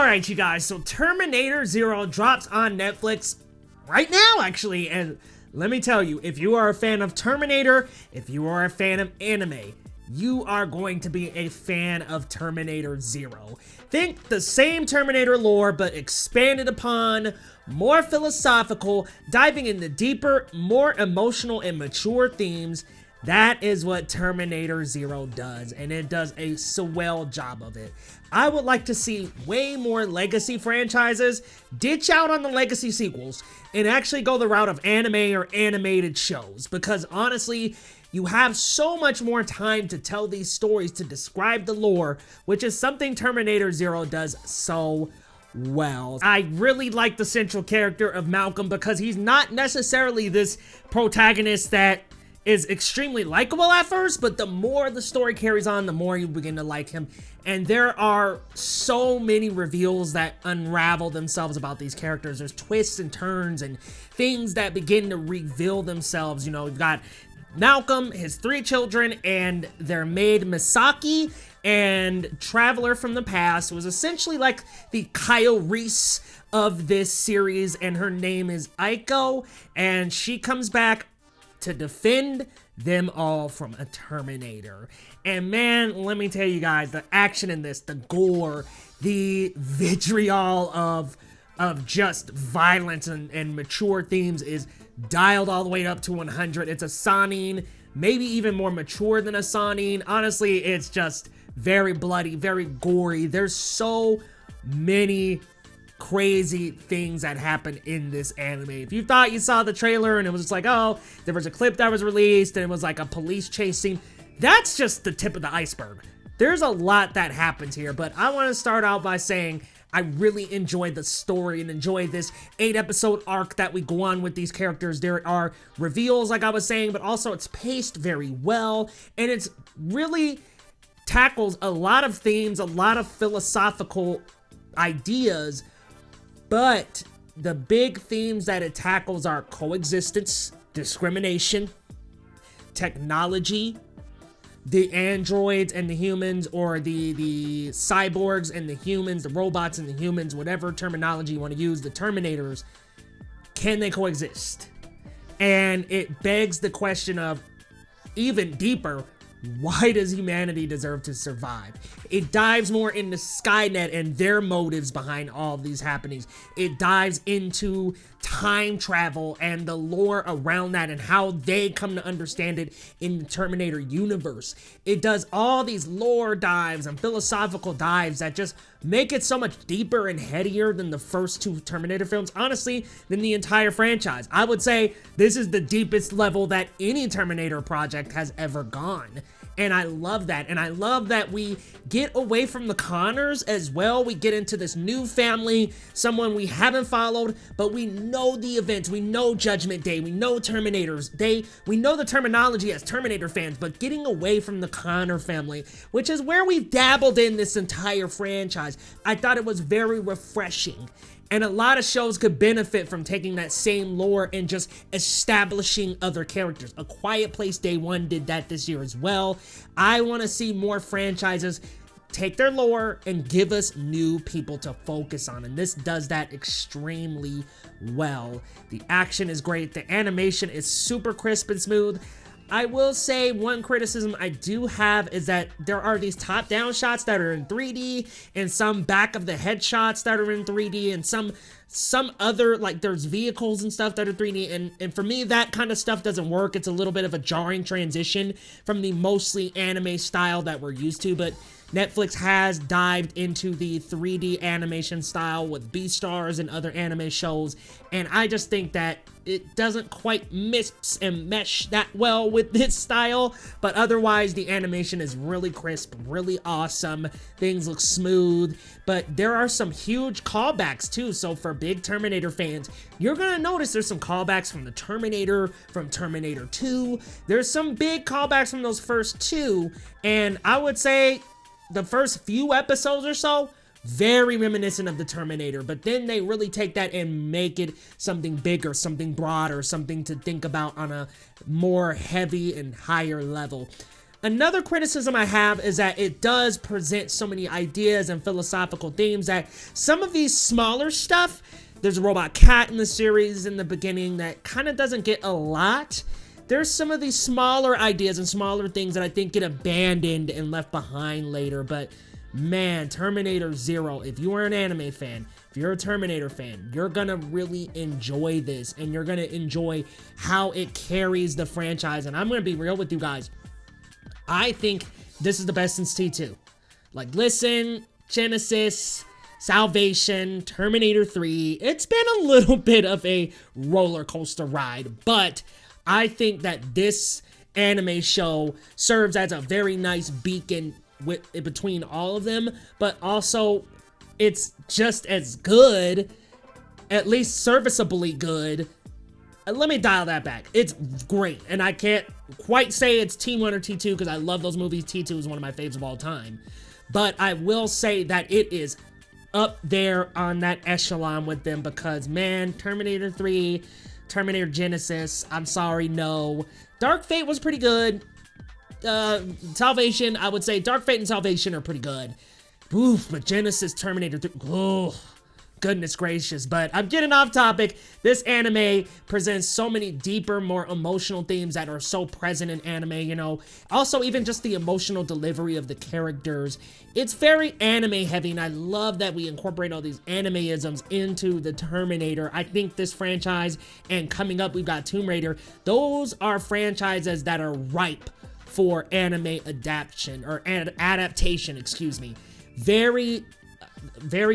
Alright, you guys, so Terminator Zero drops on Netflix right now, actually, and let me tell you, if you are a fan of Terminator, if you are a fan of anime, you are going to be a fan of Terminator Zero. Think the same Terminator lore, but expanded upon, more philosophical, diving into deeper, more emotional and mature themes. That is what Terminator Zero does, and it does a swell job of it. I would like to see way more legacy franchises ditch out on the legacy sequels and actually go the route of anime or animated shows, because honestly, you have so much more time to tell these stories, to describe the lore, which is something Terminator Zero does so well. I really like the central character of Malcolm because he's not necessarily this protagonist that is extremely likable at first, but the more the story carries on, the more you begin to like him. And there are so many reveals that unravel themselves about these characters. There's twists and turns and things that begin to reveal themselves. You know, we've got Malcolm, his 3 children, and their maid Misaki, and Traveler from the Past, was essentially like the Kyle Reese of this series, and her name is Eiko, and she comes back to defend them all from a Terminator. And man, let me tell you guys, the action in this, the gore, the vitriol of just violence and mature themes is dialed all the way up to 100. It's a Sonine, maybe even more mature than a Sonine. Honestly, it's just very bloody, very gory. There's so many crazy things that happen in this anime. If you thought you saw the trailer and it was just like, oh, there was a clip that was released and it was like a police chase scene, that's just the tip of the iceberg. There's a lot that happens here, but I want to start out by saying I really enjoy the story and enjoy this 8-episode arc that we go on with these characters. There are reveals, like I was saying, but also it's paced very well, and it's really tackles a lot of themes, a lot of philosophical ideas, but the big themes that it tackles are coexistence, discrimination, technology, the androids and the humans, or the cyborgs and the humans, the robots and the humans, whatever terminology you want to use, the Terminators, can they coexist? And it begs the question of, even deeper, why does humanity deserve to survive? It dives more into Skynet and their motives behind all of these happenings. It dives into time travel and the lore around that and how they come to understand it in the Terminator universe. It does all these lore dives and philosophical dives that just make it so much deeper and headier than the first 2 Terminator films, honestly, than the entire franchise. I would say this is the deepest level that any Terminator project has ever gone. And I love that. And I love that we get away from the Connors as well. We get into this new family, someone we haven't followed, but we know the events. We know Judgment Day. We know Terminators. We know the terminology as Terminator fans, but getting away from the Connor family, which is where we've dabbled in this entire franchise, I thought it was very refreshing. And a lot of shows could benefit from taking that same lore and just establishing other characters. A Quiet Place Day 1 did that this year as well. I want to see more franchises take their lore and give us new people to focus on, and this does that extremely well. The action is great. The animation is super crisp and smooth. I will say one criticism I do have is that there are these top-down shots that are in 3D and some back of the head shots that are in 3D and some other, like, there's vehicles and stuff that are 3D, and for me that kind of stuff doesn't work. It's a little bit of a jarring transition from the mostly anime style that we're used to, but Netflix has dived into the 3D animation style with Beastars and other anime shows, and I just think that it doesn't quite mix and mesh that well with this style, but otherwise the animation is really crisp, really awesome. Things look smooth, but there are some huge callbacks too. So for big Terminator fans, you're gonna notice there's some callbacks from the Terminator, from Terminator 2. There's some big callbacks from those first 2, and I would say the first few episodes or so, very reminiscent of the Terminator, but then they really take that and make it something bigger, something broader, something to think about on a more heavy and higher level. Another criticism I have is that it does present so many ideas and philosophical themes that some of these smaller stuff, there's a robot cat in the series in the beginning that kind of doesn't get a lot. There's some of these smaller ideas and smaller things that I think get abandoned and left behind later, but man, Terminator Zero, if you are an anime fan, if you're a Terminator fan, you're gonna really enjoy this, and you're gonna enjoy how it carries the franchise. And I'm gonna be real with you guys. I think this is the best since T2. Like, listen, Genesis, Salvation, Terminator 3, it's been a little bit of a roller coaster ride, but I think that this anime show serves as a very nice beacon between all of them, but also it's just as good, at least serviceably good. Let me dial that back. It's great, and I can't quite say it's T1 or T2 because I love those movies. T2 is one of my favorites of all time, but I will say that it is up there on that echelon with them because, man, Terminator 3, Terminator Genesis, I'm sorry, no. Dark Fate was pretty good. Salvation, I would say Dark Fate and Salvation are pretty good. Oof, but Genesis, Terminator 3, oh, goodness gracious. But I'm getting off topic. This anime presents so many deeper, more emotional themes that are so present in anime, you know. Also, even just the emotional delivery of the characters. It's very anime heavy, and I love that we incorporate all these anime-isms into the Terminator. I think this franchise, and coming up, we've got Tomb Raider, those are franchises that are ripe for anime adaptation, or adaptation, excuse me. Very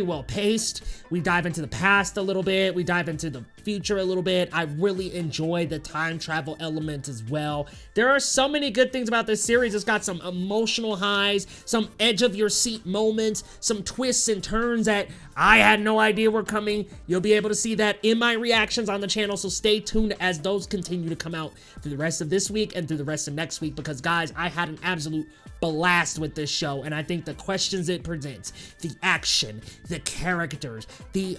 well paced. We dive into the past a little bit. We dive into the future a little bit. I really enjoy the time travel element as well. There are so many good things about this series. It's got some emotional highs, some edge of your seat moments, some twists and turns that I had no idea were coming. You'll be able to see that in my reactions on the channel, so stay tuned as those continue to come out through the rest of this week and through the rest of next week, because guys, I had an absolute blast with this show, and I think the questions it presents, the action, the characters, the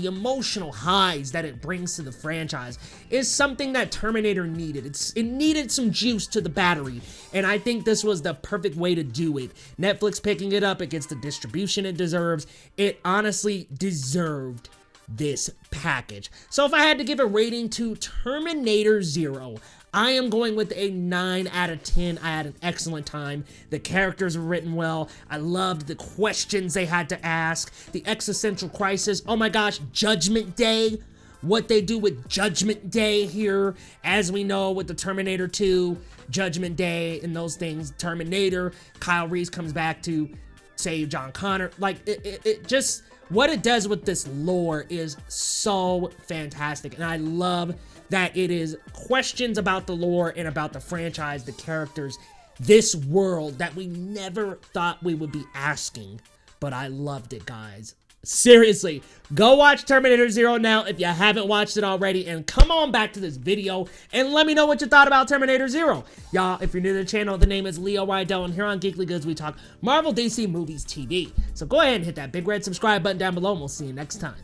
emotional highs that it brings to the franchise is something that Terminator needed. It needed some juice to the battery, and I think this was the perfect way to do it. Netflix picking it up, it gets the distribution it deserves. It honestly deserved this package. So if I had to give a rating to Terminator Zero, I am going with a 9 out of 10. I had an excellent time. The characters were written well. I loved the questions they had to ask. The existential crisis. Oh my gosh, Judgment Day. What they do with Judgment Day here. As we know with the Terminator 2, Judgment Day and those things. Terminator, Kyle Reese comes back to save John Connor. Like, it just, what it does with this lore is so fantastic. And I love that it is questions about the lore and about the franchise, the characters, this world that we never thought we would be asking. But I loved it, guys. Seriously, go watch Terminator Zero now if you haven't watched it already, and come on back to this video and let me know what you thought about Terminator Zero. Y'all, if you're new to the channel, the name is Leo Rydell, and here on Geekly Goods, we talk Marvel, DC, movies, TV. So go ahead and hit that big red subscribe button down below, and we'll see you next time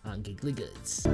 on Geekly Goods.